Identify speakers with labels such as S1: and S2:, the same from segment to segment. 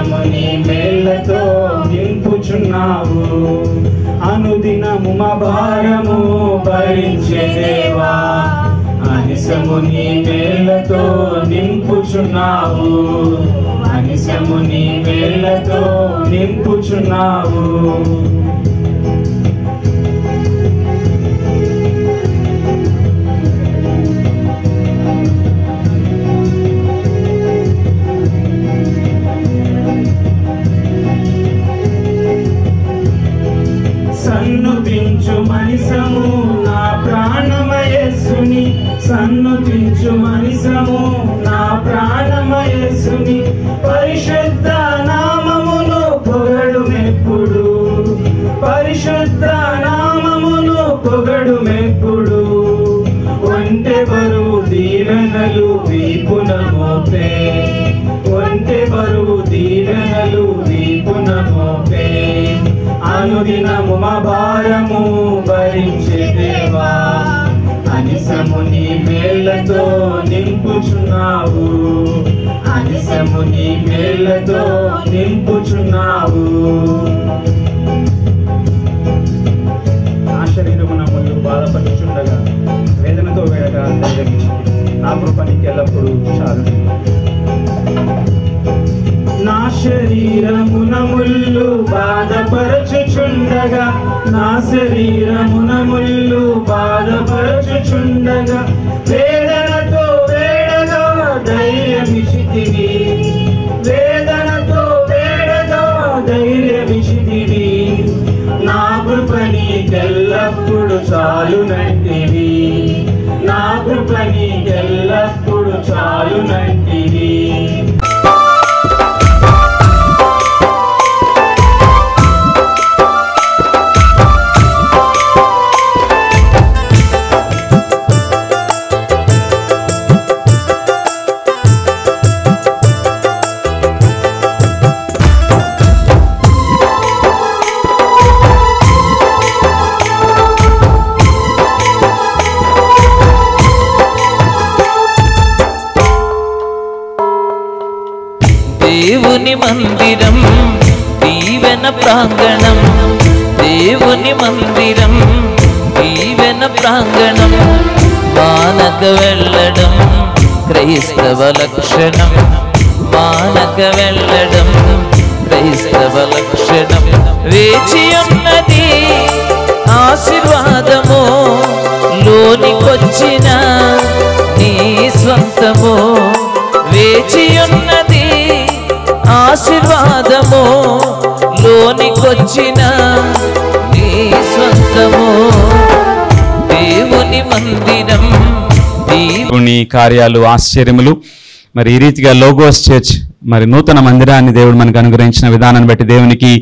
S1: అనిశము నీ మేళ్లతో నింపుచున్నావు. అనుదినము మా భారము భరించే దేవా, అనిశము నీ మేళ్లతో నింపుచున్నావు. అనిశము నీ మేళ్లతో నింపుచున్నావు. సన్నుతించు మనిషము నా ప్రాణమయేసుని, సన్నుతించు మనిషము నా ప్రాణమయేసుని, పరిశుద్ధ నామమును పొగడుమెప్పుడు, పరిశుద్ధ నామమును పొగడుమెప్పుడు. ఒంటె బరువు దీవెనలు వీపున మోపే, ఒంటె బరువు దీవెనలు వీపున మోపే. అనుదినము మా భారము భరించే దేవా, అనిశము నీ మేళ్లతో నింపుచున్నావు. అనిశము నీ మేళ్లతో నింపుచున్నావు. నా శరీరమున ముళ్ళు బాధపడుచుండగా వేదనతో వేడగా ధైర్యమిచ్చి నా కృప నీకు ఎల్లప్పుడూ చాలు. నా శరీరమున ముళ్ళు బాధపరచుచుండగా, నా శరీరమున ముళ్ళు బాధపరచుచుండగా, వేదనతో వేడగా ధైర్యమిచ్చితివి, వేదనతో వేడగా ధైర్యమిచ్చితివి. నా కృప నీకెల్లప్పుడు చాలునంటివి, నా కృప నీకెల్లప్పుడు చాలునంటివి.
S2: దేవుని మందిరం దీవెన ప్రాంగణం, దేవుని మందిరం దీవెన ప్రాంగణం. మానక వెళ్ళడం క్రైస్తవ లక్షణం, మానక వెళ్ళడం క్రైస్తవ లక్షణం. వేచి ఉన్నది ఆశీర్వాదము, లోనికొచ్చిన నీ స్వంతము. వేచి ఉన్నది ఆశీర్వాదము, లోనికొచ్చిన నీ స్వంతము. దేవుని మందిరం
S1: దేవుని కార్యాలు ఆశ్చర్యములు. మరి ఈ రీతిగా లోగోస్ చర్చ్ మరి నూతన మందిరాన్ని దేవుడు మనకు అనుగ్రహించిన విధానాన్ని బట్టి దేవునికి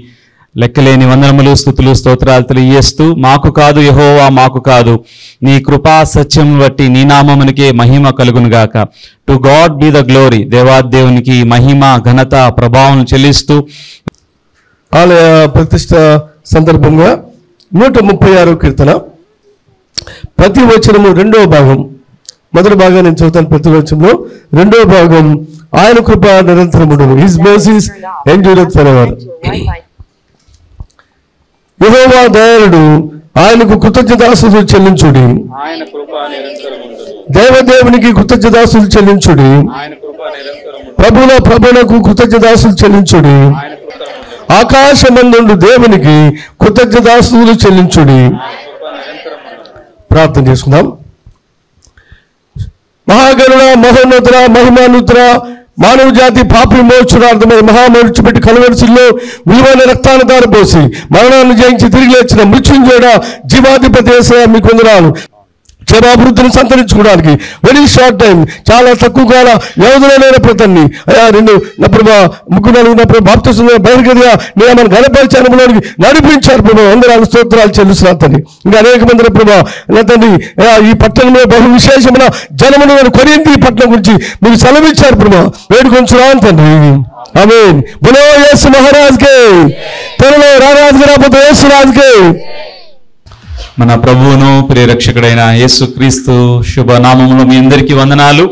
S1: లెక్కలేని వందనములు, స్తుతులు, స్తోత్రాలు తెలియజేస్తూ, మాకు కాదు యెహోవా మాకు కాదు, నీ కృపా సత్యం బట్టి నీ నామమునికే మహిమ కలుగును గాక. To God be the glory. దేవాదేవునికి మహిమ, ఘనత, ప్రభావం చెల్లిస్తూ
S3: ఆలయ ప్రతిష్ట సందర్భంగా 136వ కీర్తన ప్రతి వచనము రెండవ భాగం, మొదటి భాగం నేను చదువుతాను. ప్రతి వచనంలో రెండవ భాగం, ఆయన కృప నిరంతరముండును, హిస్ మెర్సీస్ ఎండ్యూరత్ ఫరెవర్. యెహోవా దయాళుడు, ఆయనకు కృతజ్ఞతాస్తుతులు చెల్లించుడి. దేవదేవునికి కృతజ్ఞతాస్తుతులు చెల్లించుడి. ప్రభుల ప్రభులకు కృతజ్ఞతాస్తుతులు చెల్లించుడి. ఆకాశమందుండు దేవునికి కృతజ్ఞతాస్తుతులు చెల్లించుడి. ప్రార్థన చేసుకుందాం. మహాగరుడ, మహోన్నతుడ, మహిమాన్వితుడ, మానవ జాతి పాప విమోచనార్థమై మహామనుషు పెట్టి కలువరిశిల్లో విలువైన రక్తాన్ని దారిపోసి మరణాన్ని జయించి తిరిగి లేచిన మృత్యుంజయుడ, జీవాధిపతి యేసయ్య మీకు వందనాలు. క్షేమాభివృద్ధిని సంతరించుకోవడానికి వెరీ షార్ట్ టైం, చాలా తక్కువ కాల వ్యవధిలోనైన ప్రతన్ని అయ్యా నిన్ను నా ప్రభా ముగ్గురు నలుగురు నా ప్రభా బాప్తిస్మం బహిర్గతిగా నేను మన గణపరిచే అనుభవానికి నడిపించారు ప్రభా. వందనాలు స్తోత్రాలు చెల్లిస్తున్నాను తండ్రి. ఇంకా అనేక మంది ప్రభా నా తండ్రి ఈ పట్టణంలో బహు విశేషమైన జనమును కొరింథీ ఈ పట్టణం గురించి మీరు సెలవిచ్చారు ప్రభా. వేడుకొంచున్నాను తండ్రి. ఆమేన్. బోలో యేసు మహారాజ్కే, త్వరలో రారాజుగా రాబోతే యేసు రాజుకే.
S1: మన ప్రభువును ప్రియరక్షకుడైన యేసుక్రీస్తు శుభనామములో మీ అందరికీ వందనాలు.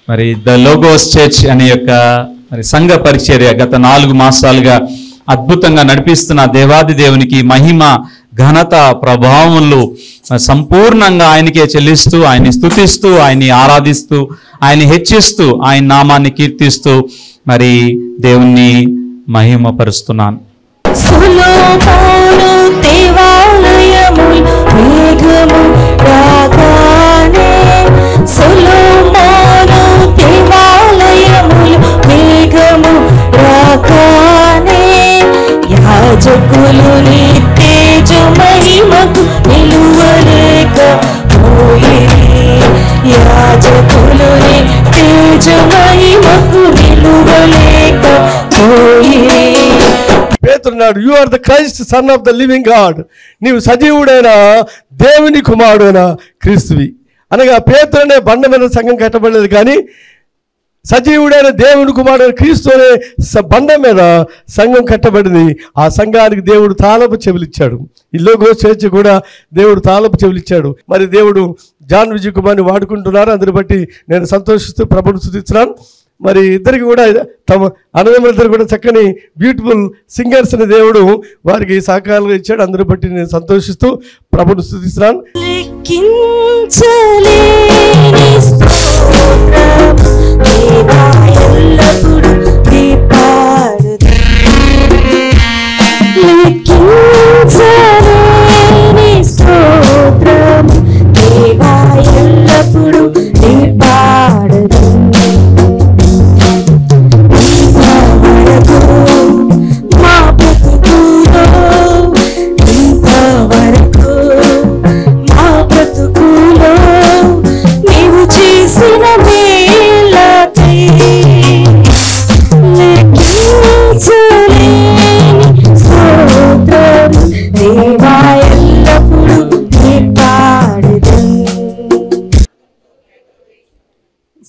S1: మరి ద లోగోస్ చర్చ్ అనే యొక్క మరి సంఘ పరిచర్య గత 4 మాసాలుగా అద్భుతంగా నడిపిస్తున్న దేవాది దేవునికి మహిమ, ఘనత, ప్రభావములు సంపూర్ణంగా ఆయనకే చెల్లిస్తూ, ఆయన్ని స్తుతిస్తూ, ఆయన్ని ఆరాధిస్తూ, ఆయన్ని హెచ్చిస్తూ, ఆయన నామాన్ని కీర్తిస్తూ మరి దేవుణ్ణి మహిమపరుస్తున్నాను.
S4: సొలొమోను దేవాలయముల్ మేఘము రాగానే, సొలొమోను దేవాలయముల్ మేఘము రాగానే, యాజకులు నీ తేజ మహిమకు నిలువలేక పోయిరి, యాజకులు నీ తేజ మహిమకు నిలువలేక పోయిరి.
S3: పేతురున్నాడు, you are the Christ son of the living God, నీవు సజీవుడైన దేవుని కుమారుడైన క్రీస్తువి. అనగా పేతురు అనే బండ మీద సంఘం కట్టబడలేదు, కానీ సజీవుడైన దేవుని కుమారుడైన క్రీస్తు అనే బండ మీద సంఘం కట్టబడింది. ఆ సంఘానికి దేవుడు తాళపు చెవులిచ్చాడు. ఈ లోగోస్ చర్చ్ కూడా దేవుడు తాళపు చెవులిచ్చాడు. మరి దేవుడు జాన్ విజయ్ కుమార్ని వాడుకుంటున్నారు. అందుని బట్టి నేను సంతోషిస్తూ ప్రభుని స్తుతిస్తున్నాను. మరి ఇద్దరికి కూడా తమ అన్నదమ్ములిద్దరు కూడా చక్కని బ్యూటిఫుల్ సింగర్స్ అని దేవుడు వారికి సహకారాలు ఇచ్చాడు. అందరి బట్టి నేను సంతోషిస్తూ ప్రభుని స్తుతిస్తున్నాను.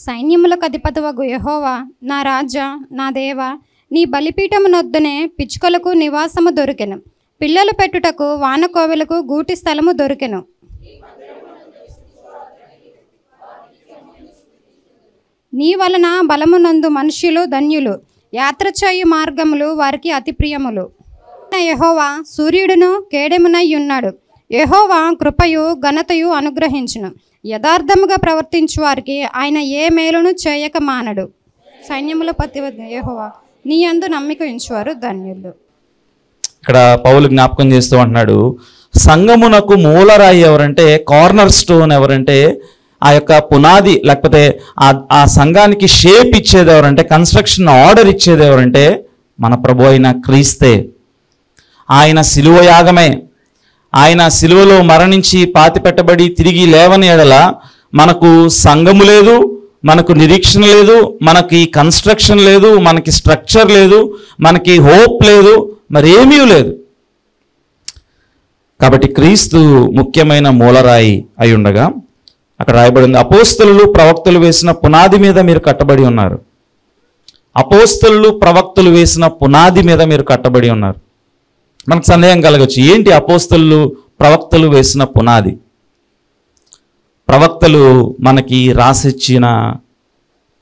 S5: సైన్యములకు అధిపతివగు యెహోవా, నా రాజా, నా దేవా, నీ బలిపీఠమునొద్దనే పిచ్చుకలకు నివాసము దొరికెను, పిల్లలు పెట్టుటకు వానకోవెలకు గూటి స్థలము దొరికెను. నీ వలన బలమునందు మనుష్యులు ధన్యులు, యాత్ర చేయు మార్గములు వారికి అతి ప్రియములు. యెహోవా సూర్యుడును కేడెమునై ఉన్నాడు, యెహోవా కృపయు ఘనతయు అనుగ్రహించును, యథార్థముగా ప్రవర్తించు వారికి ఆయన ఏ మేలును చేయక మానడు. సైన్యముల పతివద్ద యెహోవా, నీ యందు నమ్మిక ఉంచువారు ధన్యులు.
S1: ఇక్కడ పౌలు జ్ఞాపకం చేస్తూ అంటున్నాడు, సంఘమునకు మూలరాయి ఎవరంటే, కార్నర్ స్టోన్ ఎవరంటే, ఆ యొక్క పునాది లేకపోతే ఆ సంఘానికి షేప్ ఇచ్చేది ఎవరంటే, కన్స్ట్రక్షన్ ఆర్డర్ ఇచ్చేది ఎవరంటే మన ప్రభు అయిన క్రీస్తే. ఆయన శిలువ యాగమే. ఆయన శిలువలో మరణించి పాతి పెట్టబడి తిరిగి లేవని ఎడల మనకు సంఘము లేదు, మనకు నిరీక్షణ లేదు, మనకి కన్స్ట్రక్షన్ లేదు, మనకి స్ట్రక్చర్ లేదు, మనకి హోప్ లేదు, మరేమీ లేదు. కాబట్టి క్రీస్తు ముఖ్యమైన మూలరాయి అయి ఉండగా అక్కడ రాయబడింది, అపోస్తలులు ప్రవక్తలు వేసిన పునాది మీద మీరు కట్టబడి ఉన్నారు. అపోస్తలులు ప్రవక్తలు వేసిన పునాది మీద మీరు కట్టబడి ఉన్నారు. మనకు సందేహం కలగచ్చు, ఏంటి అపోస్తలులు ప్రవక్తలు వేసిన పునాది? ప్రవక్తలు మనకి రాసిచ్చిన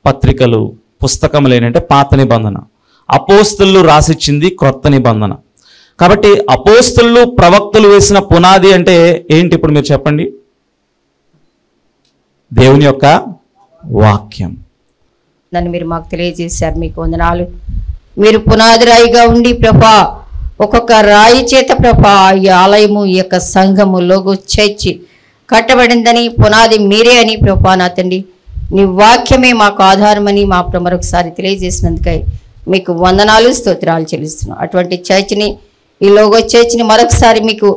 S1: పత్రికలు, పుస్తకములు ఏంటంటే పాత నిబంధన. అపోస్తలులు రాసిచ్చింది క్రొత్త నిబంధన. కాబట్టి అపోస్తలులు ప్రవక్తలు వేసిన పునాది అంటే ఏంటి? ఇప్పుడు మీరు చెప్పండి. దేవుని యొక్క వాక్యం.
S6: నన్ను మీరు మాకు తెలియజేశారు, మీకు వందనాలు. మీరు పునాది రాయిగా ఉండి ప్రభా, ఒక్కొక్క రాయి చేత ప్రభా ఈ ఆలయము, ఈ యొక్క సంఘము లోగో చర్చి కట్టబడిందని, పునాది మీరే అని ప్రభా నా తండ్రి, నీ వాక్యమే మాకు ఆధారమని మా మరొకసారి తెలియజేసినందుకై మీకు వందనాలు, స్తోత్రాలు చెల్లిస్తున్నాం. అటువంటి చర్చిని, ఈ లోగో చర్చిని మరొకసారి మీకు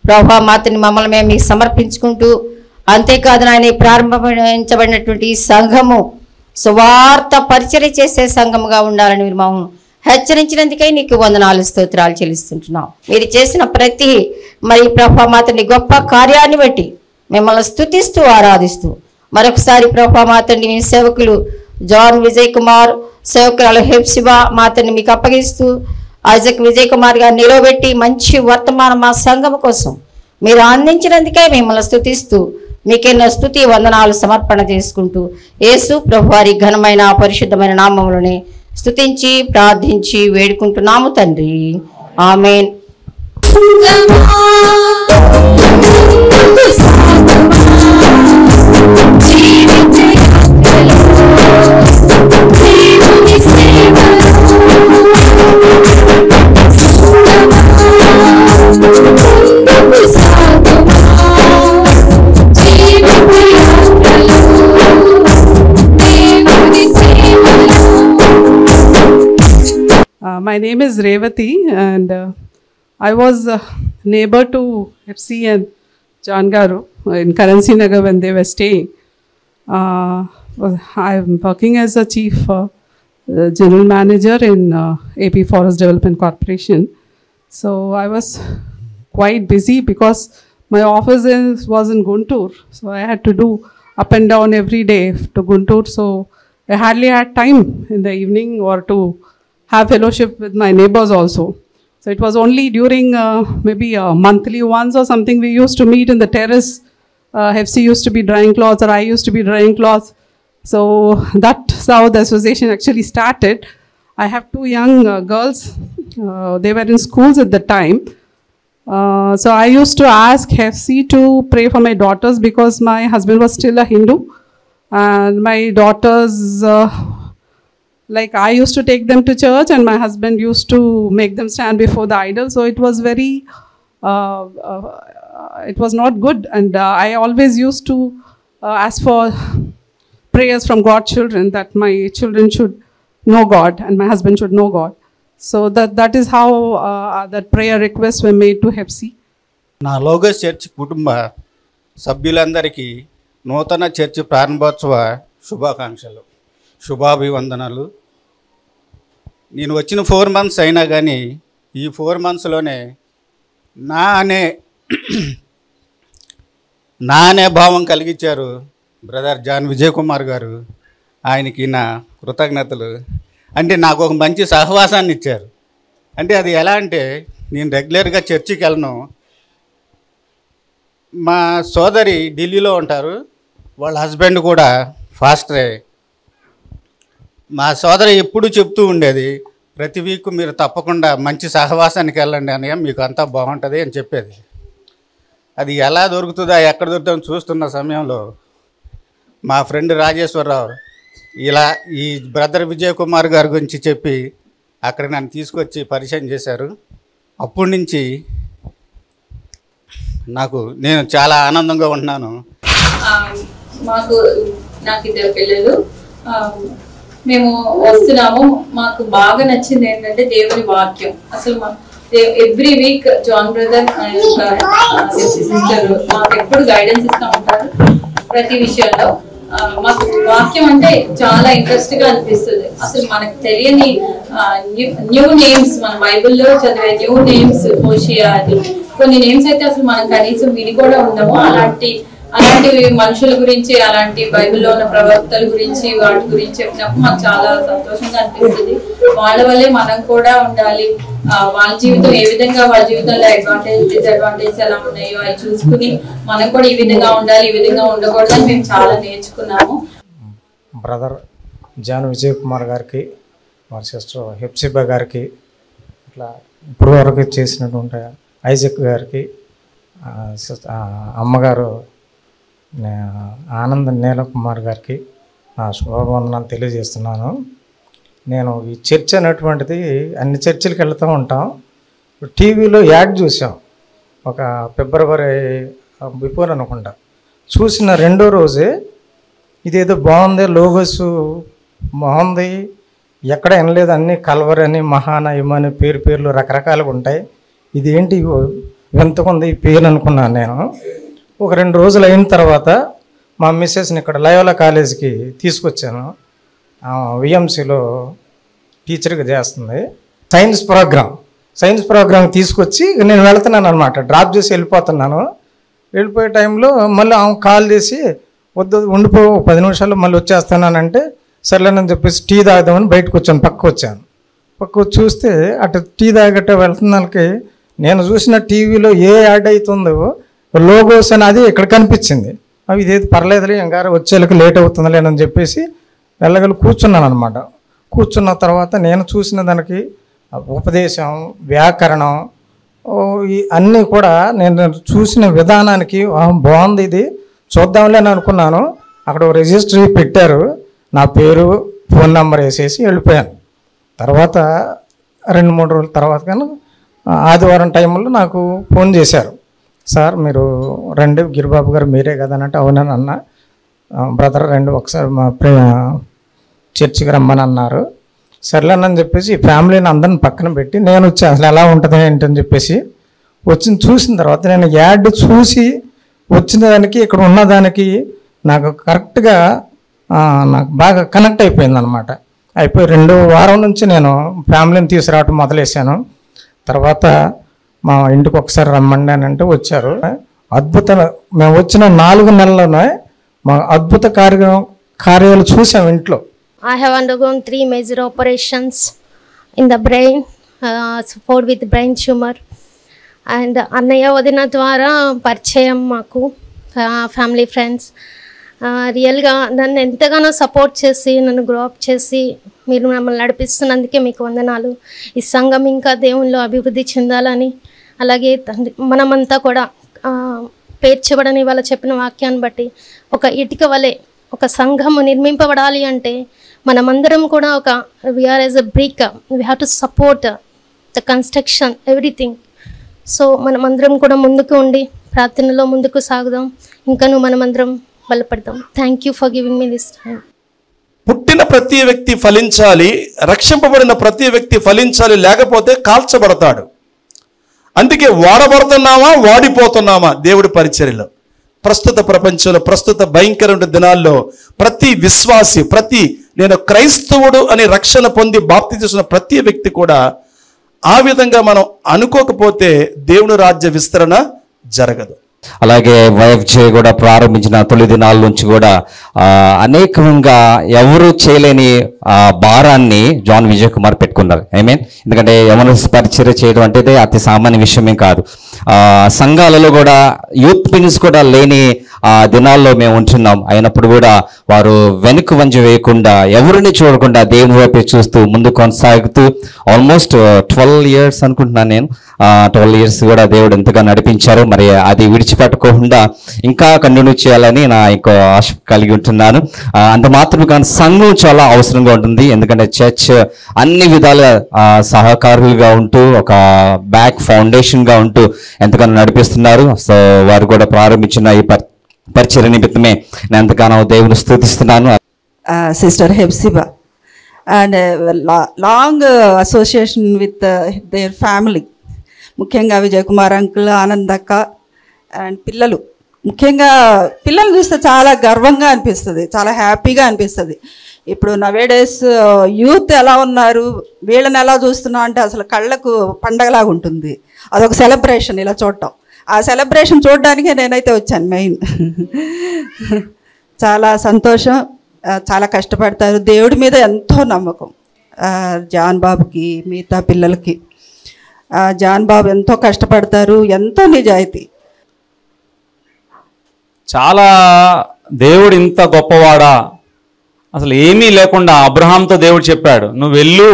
S6: ప్రభా మాతని మమ్మల్ని మేము మీకు సమర్పించుకుంటూ, అంతేకాదు నాయన ప్రారంభించబడినటువంటి ఈ సంఘము సువార్త పరిచర్య చేసే సంఘముగా ఉండాలని మీరు మమ్మల్ని హెచ్చరించినందుకై నీకు వందనాలు, స్తోత్రాలు చెల్లిస్తుంటున్నాం. మీరు చేసిన ప్రతి మరి ప్రభా మాతని గొప్ప కార్యాన్ని బట్టి మిమ్మల్ని స్తుతిస్తూ ఆరాధిస్తూ మరొకసారి ప్రభా మాతని మీ సేవకులు జాన్ విజయ్ కుమార్, సేవకురాలు హెప్సిబా మాతని మీకు అప్పగిస్తూ ఐజక్ విజయ్ కుమార్ గారు నిలబెట్టి మంచి వర్తమానం మా సంఘం కోసం మీరు అందించినందుకే మిమ్మల్ని స్తుతిస్తూ మీకెన్నో స్తుతి వందనాలు సమర్పణ చేసుకుంటూ యేసు ప్రభువారి ఘనమైన పరిశుద్ధమైన నామములోనే స్తుతించి ప్రార్థించి వేడుకుంటున్నాము తండ్రి. ఆమేన్.
S7: My name is Revati, and I was neighbor to FC and John Garu in Karansi Nagar when they were staying. I am working as a chief general manager in AP Forest Development Corporation. So I was quite busy because my office was in Guntur. So I had to do up and down every day to Guntur. So I hardly had time in the evening or to have fellowship with my neighbors also. So it was only during maybe monthly once or something we used to meet in the terrace. FC used to be drying clothes or I used to be drying clothes. So that's how the association actually started. I have two young girls. They were in schools at the time. So I used to ask FC to pray for my daughters because my husband was still a Hindu. And my daughters, like I used to take them to church and my husband used to make them stand before the idol. So it was very, it was not good. And I always used to ask for prayers from God's children that my children should know God and my husband should know God. So that is how that prayer requests were made to Hepsi.
S8: నా Logos church కుటుంబ సభ్యులందరికీ నూతన church ప్రారంభోత్సవ శుభాకాంక్షలు, శుభాభివందనలు. నేను వచ్చిన 4 months అయినా కానీ ఈ 4 monthsలోనే నా అనే భావం కలిగించారు బ్రదర్ జాన్ విజయ్ కుమార్ గారు. ఆయనకి నా కృతజ్ఞతలు. అంటే నాకు ఒక మంచి సహవాసాన్ని ఇచ్చారు. అంటే అది ఎలా అంటే నేను రెగ్యులర్గా చర్చికి వెళ్ళను. మా సోదరి ఢిల్లీలో ఉంటారు, వాళ్ళ హస్బెండ్ కూడా ఫాస్టరే. మా సోదరి ఎప్పుడు చెప్తూ ఉండేది, ప్రతి వీక్ మీరు తప్పకుండా మంచి సహవాసానికి వెళ్ళండి అని, మీకు అంతా బాగుంటుంది అని చెప్పేది. అది ఎలా దొరుకుతుందా ఎక్కడ దొరుకుతుందో చూస్తున్న సమయంలో మా ఫ్రెండ్ రాజేశ్వరరావు ఇలా ఈ బ్రదర్ విజయ్ కుమార్ గారి గురించి చెప్పి అక్కడ నన్ను తీసుకొచ్చి పరిచయం చేశారు. అప్పటి నుంచి నేను చాలా ఆనందంగా ఉంటున్నాను.
S9: నాకు 2 పిల్లలు, మేము వస్తున్నాము. మాకు బాగా నచ్చింది ఏంటంటే దేవుని వాక్యం. అసలు every week John brother sister మాకు ఎప్పుడు గైడెన్స్ ఇస్తూ ఉంటారు ప్రతి విషయంలో. మాకు వాక్యం అంటే చాలా ఇంట్రెస్ట్ గా అనిపిస్తుంది. అసలు మనకు తెలియని న్యూ నేమ్స్, మన బైబిల్లో చదివే న్యూ నేమ్స్, హోషియా, అది కొన్ని నేమ్స్ అయితే అసలు మనం కనీసం విని కూడా ఉండము. అలాంటి మనుషుల గురించి, అలాంటి బైబిల్లో ఉన్న ప్రవక్తల గురించి, వాటి గురించి చెప్పినప్పుడు మాకు చాలా సంతోషంగా అనిపిస్తుంది. వాళ్ళ వల్లే మనం కూడా ఉండాలి. వాళ్ళ జీవితం ఏ విధంగా, వాళ్ళ జీవితంలో అడ్వాంటేజ్ డిసడ్వాంటేజ్ ఎలా ఉన్నాయో అవి చూసుకుని మనం కూడా ఈ విధంగా ఉండాలి, ఈ విధంగా ఉండకూడదని మేము చాలా నేర్చుకున్నాము.
S10: బ్రదర్ జాన్ విజయ్ కుమార్ గారికి, వారి సిస్టర్ హెప్సిబా గారికి, ఇట్లా ఇప్పుడు వరకు చేసినటువంటి ఐజక్ గారికి, అమ్మగారు ఆనంద్ నీలకుమార్ గారికి నా శుభవందనాలు తెలియజేస్తున్నాను. నేను ఈ చర్చ్ అనేటువంటిది అన్ని చర్చిలకు వెళ్తూ ఉంటాం. టీవీలో యాడ్ చూసాం ఒక ఫిబ్రవరి బిఫోర్ అనుకుంటా. చూసిన 2వ రోజే ఇదేదో బాగుంది, లోగోస్ బాగుంది, ఎక్కడ వినలేదు, అన్నీ కల్వరి అని, మహానయమని పేర్లు రకరకాలుగా ఉంటాయి. ఇదేంటి వింతకుంది ఈ పేరు అనుకున్నాను నేను. ఒక 2 రోజులు అయిన తర్వాత మా మిస్సెస్ని ఇక్కడ లయోలా కాలేజీకి తీసుకొచ్చాను. విఎంసీలో టీచర్గా చేస్తుంది. సైన్స్ ప్రోగ్రామ్ తీసుకొచ్చి నేను వెళ్తున్నాను అనమాట. డ్రాప్ చేసి వెళ్ళిపోతున్నాను. వెళ్ళిపోయే టైంలో మళ్ళీ ఆమె కాల్ చేసి వద్దు ఉండిపో 10 నిమిషాల్లో మళ్ళీ వచ్చేస్తానంటే సర్లేనని చెప్పేసి టీ తాగుదామని బయటకు వచ్చాను. పక్కకు చూస్తే అటు టీ తాగట్ట వెళ్తున్నాళ్ళకి నేను చూసిన టీవీలో ఏ యాడ్ అవుతుందో లోగోస్ అని అది ఇక్కడ కనిపించింది. ఇదేది పర్లేదులే, ఇంకా వచ్చేళ్ళకి లేట్ అవుతుందిలేనని చెప్పేసి వెళ్ళగలి కూర్చున్నాను అనమాట. కూర్చున్న తర్వాత నేను చూసిన దానికి ఉపదేశం, వ్యాకరణం అన్నీ కూడా నేను చూసిన విధానానికి బాగుంది, ఇది చూద్దాంలే అని అనుకున్నాను. అక్కడ రిజిస్ట్రీ పెట్టారు, నా పేరు ఫోన్ నెంబర్ వేసేసి వెళ్ళిపోయాను. తర్వాత 2-3 రోజుల తర్వాత కానీ ఆదివారం టైంలో నాకు ఫోన్ చేశారు, సార్ మీరు రండి, గిరిబాబు గారు మీరే కదా అంటే అవునని అన్న. బ్రదర్ రండి ఒకసారి మా చర్చికి రమ్మని అన్నారు. సర్లేనని చెప్పేసి ఫ్యామిలీని అందరిని పక్కన పెట్టి నేను వచ్చి అసలు ఎలా ఉంటుంది ఏంటని చెప్పేసి చూసిన తర్వాత నేను యాడ్ చూసి వచ్చిన దానికి ఇక్కడ ఉన్నదానికి నాకు కరెక్ట్గా నాకు బాగా కనెక్ట్ అయిపోయింది అనమాట. అయిపోయి 2 వారం నుంచి నేను ఫ్యామిలీని తీసుకురావటం మొదలేసాను. తర్వాత మా ఇంటికి ఒకసారి రమ్మండి అని అంటే వచ్చారు. మేము వచ్చిన 4 నెలల్లోనే మా అద్భుత కార్యాలు చూసాం ఇంట్లో.
S11: I have undergone 3 major operations in the brain, support with brain tumor. And అన్నయ్య వదిన ద్వారా పరిచయం మాకు, ఫ్యామిలీ ఫ్రెండ్స్. రియల్గా నన్ను ఎంతగానో సపోర్ట్ చేసి నన్ను గ్రోఅప్ చేసి మీరు మమ్మల్ని నడిపిస్తున్నందుకే మీకు వందనాలు. ఈ సంఘం ఇంకా దేవునిలో అభివృద్ధి చెందాలని, అలాగే మనమంతా కూడా పేర్చబడని వాళ్ళు చెప్పిన వాక్యాన్ని బట్టి ఒక ఇటుక వలె ఒక సంఘము నిర్మింపబడాలి అంటే మనమందరం కూడా ఒక we are as a brick, we have to support the construction everything. So మనమందరం కూడా ముందుకు ఉండి ప్రార్థనలో ముందుకు సాగుదాం, ఇంకను మనమందరం బలపడదాం. Thank you for giving me this time.
S12: పుట్టిన ప్రతి వ్యక్తి ఫలించాలి, రక్షింపబడిన ప్రతి వ్యక్తి ఫలించాలి, లేకపోతే కాల్చబడతాడు. అందుకే వాడబడుతున్నామా వాడిపోతున్నామా దేవుడి పరిచర్యలో. ప్రస్తుత ప్రపంచంలో, ప్రస్తుత భయంకరమైన దినాల్లో ప్రతి విశ్వాసి, నేను క్రైస్తవుడు అని రక్షణ పొంది బాప్తిస్మం ప్రతి వ్యక్తి కూడా ఆ విధంగా మనం అనుకోకపోతే దేవుని రాజ్య విస్తరణ జరగదు.
S13: అలాగే వైఎఫ్జే కూడా ప్రారంభించిన తొలి దినాల నుంచి కూడా అనేకంగా ఎవరు చేయలేని భారాన్ని జాన్ విజయ్ కుమార్ పెట్టుకున్నారు. ఎందుకంటే యవన పరిచర్య చేయడం అంటే అతి సామాన్య విషయమే కాదు. సంఘాలలో కూడా యూత్ మినిస్ కూడా లేని దినాల్లో మేము ఉంటున్నాం. అయినప్పుడు కూడా వారు వెనుక వంజ వేయకుండా, ఎవరిని చూడకుండా దేవుని వైపు చూస్తూ ముందు కొనసాగుతూ ఆల్మోస్ట్ 12 years అనుకుంటున్నాను నేను. 12 years కూడా దేవుడు ఎంతగా నడిపించారు. మరి అది విడిచిపెట్టకుండా ఇంకా కంటిన్యూ చేయాలని నా ఇంకో ఆశ కలిగి ఉంటున్నాను. అంత మాత్రమే కానీ సంఘం చాలా అవసరంగా ఉంటుంది. ఎందుకంటే చర్చ్ అన్ని విధాల సహకారులుగా ఉంటూ ఒక బ్యాక్ ఫౌండేషన్గా ఉంటూ ఎంతగానో నడిపిస్తున్నారు. సో వారు కూడా ప్రారంభించిన ఈ పరిచర్య నిమిత్తమే నేను ఎంతగానో దేవుని స్తుతిస్తున్నాను.
S14: Sister Hepzibah and long association with their family, ముఖ్యంగా విజయ్ కుమార్ అంకుల్, ఆనందక్క అండ్ పిల్లలు. ముఖ్యంగా పిల్లలు చూస్తే చాలా గర్వంగా అనిపిస్తుంది, చాలా హ్యాపీగా అనిపిస్తుంది. ఇప్పుడు నవేడేస్ యూత్ ఎలా ఉన్నారు, వీళ్ళని ఎలా చూస్తున్నాం అంటే అసలు కళ్ళకు పండగలాగా ఉంటుంది. అదొక సెలబ్రేషన్ ఇలా చూడటం. ఆ సెలబ్రేషన్ చూడడానికే నేనైతే వచ్చాను మెయిన్. చాలా సంతోషం. చాలా కష్టపడతారు, దేవుడి మీద ఎంతో నమ్మకం. జాన్ బాబుకి, మిగతా పిల్లలకి. జాన్ బాబు ఎంతో కష్టపడతారు, ఎంతో నిజాయితీ.
S1: చాలా దేవుడు ఇంత గొప్పవాడా, అసలు ఏమీ లేకుండా అబ్రహాంతో దేవుడు చెప్పాడు, నువ్వు వెళ్ళు,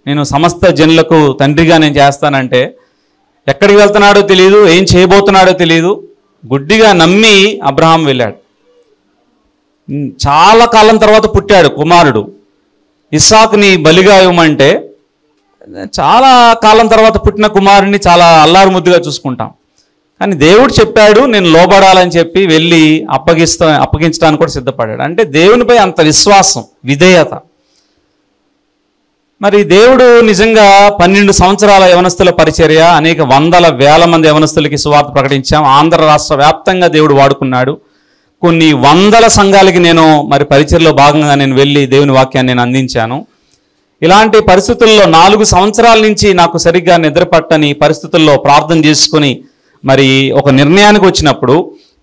S1: నేను సమస్త జనులకు తండ్రిగా నేను చేస్తానంటే ఎక్కడికి వెళ్తున్నాడో తెలియదు, ఏం చేయబోతున్నాడో తెలియదు, గుడ్డిగా నమ్మి అబ్రహాం వెళ్ళాడు. చాలా కాలం తర్వాత పుట్టాడు కుమారుడు. ఇస్సాకుని బలిగా ఇవ్వమంటే చాలా కాలం తర్వాత పుట్టిన కుమారుడిని చాలా అల్లారు ముద్దుగా చూసుకుంటాం. కానీ దేవుడు చెప్పాడు నేను లోబడాలని చెప్పి వెళ్ళి అప్పగించడానికి కూడా సిద్ధపడ్డాడు. అంటే దేవునిపై అంత విశ్వాసం, విధేయత. మరి దేవుడు నిజంగా 12 సంవత్సరాల యవనస్తుల పరిచర్య, అనేక వందల వేల మంది యవనస్తులకి సువార్త ప్రకటించాం. ఆంధ్ర రాష్ట్ర వ్యాప్తంగా దేవుడు వాడుకున్నాడు. కొన్ని వందల సంఘాలకి నేను మరి పరిచర్యలో భాగంగా నేను వెళ్ళి దేవుని వాక్యాన్ని నేను అందించాను. ఇలాంటి పరిస్థితుల్లో 4 సంవత్సరాల నుంచి నాకు సరిగ్గా నిద్రపట్టని పరిస్థితుల్లో ప్రార్థన చేసుకుని మరి ఒక నిర్ణయానికి వచ్చినప్పుడు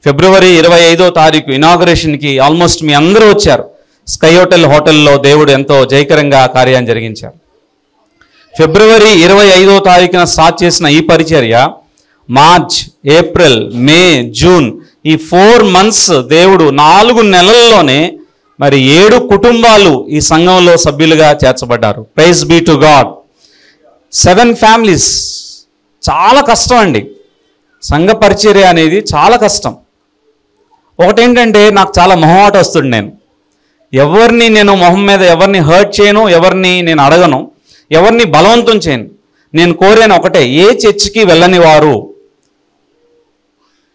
S1: ఫిబ్రవరి 25వ తారీఖు ఇనాగరేషన్కి ఆల్మోస్ట్ మీ అందరూ వచ్చారు. స్కై హోటల్లో దేవుడు ఎంతో జయకరంగా కార్యాన్ని జరిగించారు. ఫిబ్రవరి 25వ తారీఖున స్టార్ట్ చేసిన ఈ పరిచర్య మార్చ్, ఏప్రిల్, మే, జూన్ ఈ 4 months దేవుడు 4 నెలల్లోనే మరి 7 కుటుంబాలు ఈ సంఘంలో సభ్యులుగా చేర్చబడ్డారు. Praise be to God. 7 families. చాలా కష్టం అండి సంఘ పరిచర్య అనేది, చాలా కష్టం. ఒకటేంటంటే నాకు చాలా మొహమాట వస్తుంది. ఎవరిని నేను మొహం మీద ఎవరిని హర్ట్ చేయను, ఎవరిని నేను అడగను, ఎవరిని బలవంతం చేయను. నేను కోరాను ఒకటే, ఏ చర్చికి వెళ్ళని వారు,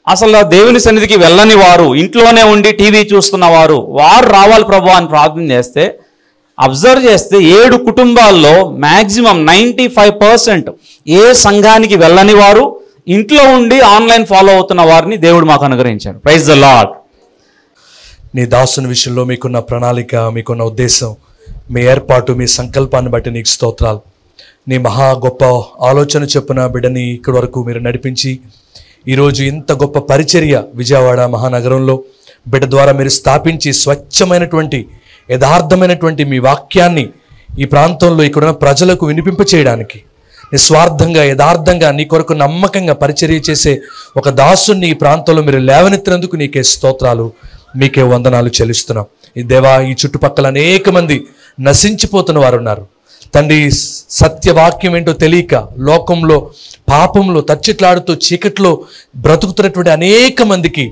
S1: అసలు దేవుని సన్నిధికి వెళ్ళని వారు, ఇంట్లోనే ఉండి టీవీ చూస్తున్న వారు రావాలి ప్రభు అని ప్రార్థన చేస్తే, అబ్జర్వ్ చేస్తే 7 కుటుంబాల్లో మ్యాక్సిమం 95% ఏ సంఘానికి వెళ్ళని వారు, ఇంట్లో ఉండి ఆన్లైన్ ఫాలో అవుతున్న వారిని దేవుడు మాకు అనుగ్రహించాడు. Praise the lord.
S12: నీ దాసుని విషయంలో మీకున్న ప్రణాళిక, మీకున్న ఉద్దేశం, మీ ఏర్పాటు, మీ సంకల్పాన్ని బట్టి నీకు స్తోత్రాలు. నీ మహా గొప్ప ఆలోచన చొప్పున బిడ్డని ఇక్కడి వరకు మీరు నడిపించి ఈరోజు ఇంత గొప్ప పరిచర్య విజయవాడ మహానగరంలో బిడ్డ ద్వారా మీరు స్థాపించి స్వచ్ఛమైనటువంటి యథార్థమైనటువంటి మీ వాక్యాన్ని ఈ ప్రాంతంలో ఇక్కడున్న ప్రజలకు వినిపింపచేయడానికి నిస్వార్థంగా యథార్థంగా నీ కొరకు నమ్మకంగా పరిచర్య చేసే ఒక దాసుని ఈ ప్రాంతంలో మీరు లేవనెత్తినందుకు నీకే స్తోత్రాలు, మీకే వందనాలు చెల్లిస్తున్నాం. ఈ దేవా, ఈ చుట్టుపక్కల అనేక మంది నశించిపోతున్న వారు ఉన్నారు తండ్రి. సత్యవాక్యం ఏంటో తెలియక లోకంలో పాపంలో తచ్చిట్లాడుతూ చీకట్లో బ్రతుకుతున్నటువంటి అనేక మందికి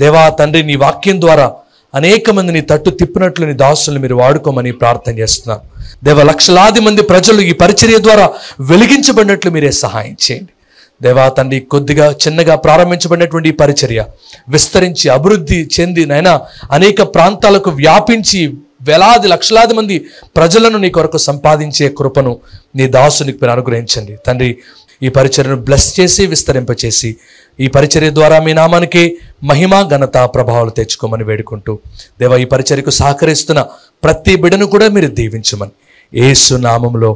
S12: దేవా తండ్రి నీ వాక్యం ద్వారా అనేక మందిని తట్టు తిప్పినట్లు నీ దాసులను మీరు వాడుకోమని ప్రార్థన చేస్తున్నాను. దేవ, లక్షలాది మంది ప్రజలు ఈ పరిచర్య ద్వారా వెలిగించబడినట్లు మీరే సహాయం చేయండి. దేవా తండ్రి, కొద్దిగా చిన్నగా ప్రారంభించబడినటువంటి ఈ పరిచర్య విస్తరించి అభివృద్ధి చెంది నైనా అనేక ప్రాంతాలకు వ్యాపించి వేలాది లక్షలాది మంది ప్రజలను నీ కొరకు సంపాదించే కృపను నీ దాసునికి మీరు అనుగ్రహించండి తండ్రి. ఈ పరిచర్యను బ్లెస్ చేసి విస్తరింపచేసి ఈ పరిచర్య ద్వారా మీ నామానికి మహిమ ఘనత ప్రభావాలు తెచ్చుకోమని వేడుకుంటూ దేవా, ఈ పరిచర్యకు సహకరిస్తున్న ప్రతి బిడ్డను కూడా మీరు దీవించమని యేసు నామములో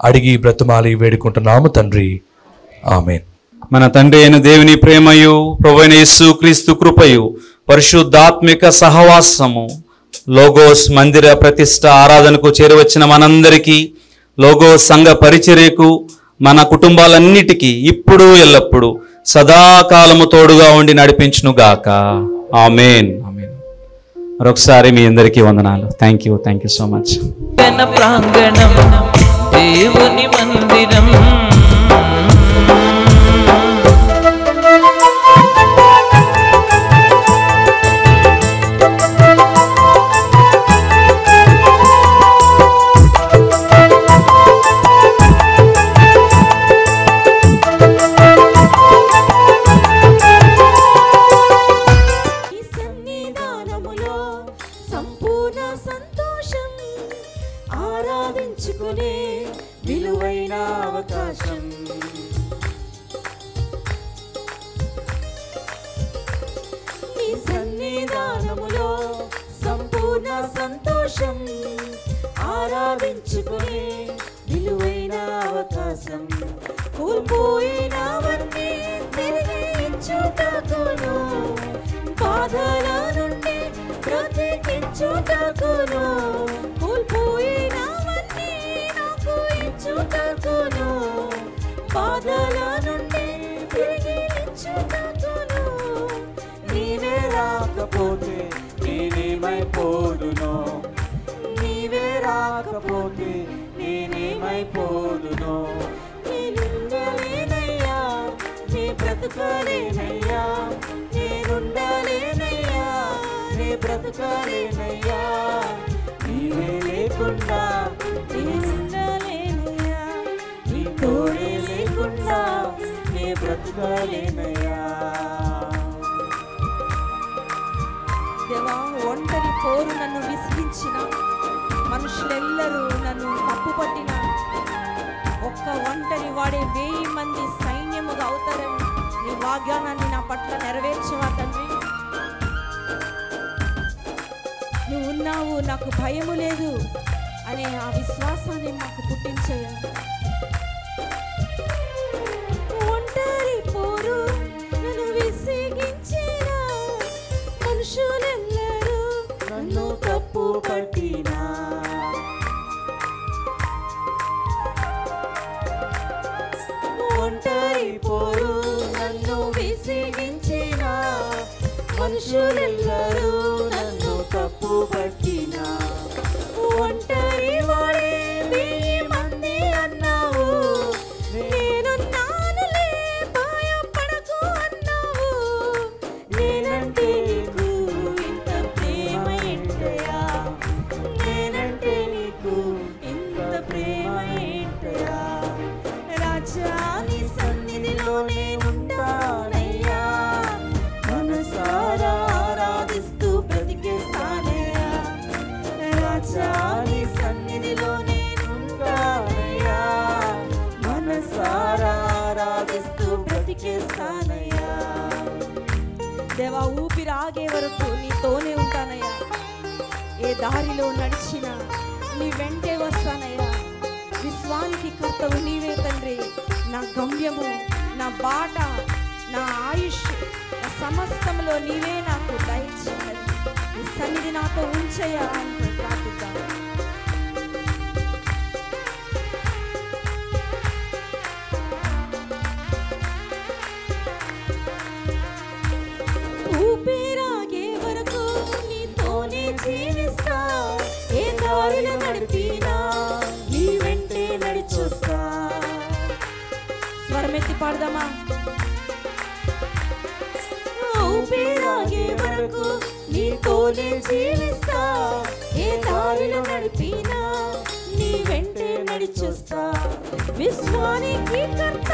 S12: అడిగి బ్రతుమాలి వేడుకుంటున్నాము తండ్రి. ఆమేన్.
S1: మన తండ్రి అయిన దేవుని ప్రేమయు, ప్రభువైన యేసు క్రీస్తు కృపయు, పరిశుద్ధాత్మిక సహవాసము, లోగోస్ మందిర ప్రతిష్ట ఆరాధనకు చేరవచ్చిన మనందరికీ, లోగోస్ సంఘ పరిచర్యకు, మన కుటుంబాలన్నిటికీ ఇప్పుడు ఎల్లప్పుడు సదాకాలము తోడుగా ఉండి నడిపించును గాక. ఆమేన్. ఆమేన్. మరొకసారి మీ అందరికీ వందనాలు. Thank you so much.
S2: ప్రాంగణం దేవుని మందిరం,
S4: విలువైన అవకాశం. నీ సన్నిధానములో సంపూర్ణ సంతోషం, ఆరాధించుకునే విలువైన అవకాశం. కోల్పోయినవన్నీ తిరిగి ఇచ్చుటకును, బాధల నుండి బ్రతికించుటకును, కోల్పోయినవన్నీ నాకు ఇచ్చుటకును, బాధల నుండి తిరిగి ఇచ్చుటకును. నీవే రాకపోతే నేనేమైపోదునో, నీవే రాకపోతే నేనేమైపోదునో. నేనుండలేనయ్యా, నీ బ్రతుకలేనయ్యా, నేనుండలేనయ్యా, నీ బ్రతుకలేనయ్యా. నీవే లేకుండా నేనుండలేనయ్యా, నీ తోడే లేకుండా నీ బ్రతుకలేనయ్యా.
S15: దేవా, ఒంటరి పోరు నన్ను విసిగించిన, మనుషులెల్లరూ నన్ను తప్పుపట్టిన, ఒక్క ఒంటరి వాడే 1000 మంది సైన్యముగా అవుతారని నీ వాగ్దానాన్ని నా పట్ల నెరవేర్చవా తండ్రి. నువ్వు ఉన్నావు, నాకు భయము లేదు అనే ఆ విశ్వాసాన్ని మాకు పుట్టించేయ.
S4: ఒంటరి పోరు నన్ను విసిగించిన, మనుషులెల్లరూ నన్ను తప్పు పట్టినా, ఒంటరి పోరు నన్ను విసిగించిన, మనుషులెల్లరూ నన్ను తప్పు పట్టినా. సన్నిధిలో నేనుంటానయ్యా, మనసారా ఆరాధిస్తూ బ్రతికేస్తానయ్యా, రాజా నీ సన్నిధిలో నేనుంటానయ్యా, మనసారా ఆరాధిస్తూ బ్రతికేస్తానయ్యా. దేవా, ఊపిరి ఆగే వరకు నీతోనే ఉంటానయ్యా, ఏ దారిలో నడిచినా నీ వెంటే వస్తానయ్యా. విశ్వానికి కర్తవు నీవే తండ్రి, నా గమ్యము, నా బాట, నా ఆయుష్, నా సమస్తంలో నీవే నాకు దయచేయాలి. నీ సన్నిధి నాతో ఉంచయ్యా అని ప్రార్థిద్దాం. ఊపిరాగే వరకు నీతోనే జీవిస్తా, ఏ దారిలో నడిపినా నీ వెంటే నడిచొస్తా. స్వరమెత్తి పాడదామా? ఊపిరాగే వరకు నీతోనే జీవిస్తా, ఏ దారిలో నడిపినా నీ వెంటే నడిచొస్తా. విశ్వానికి కర్త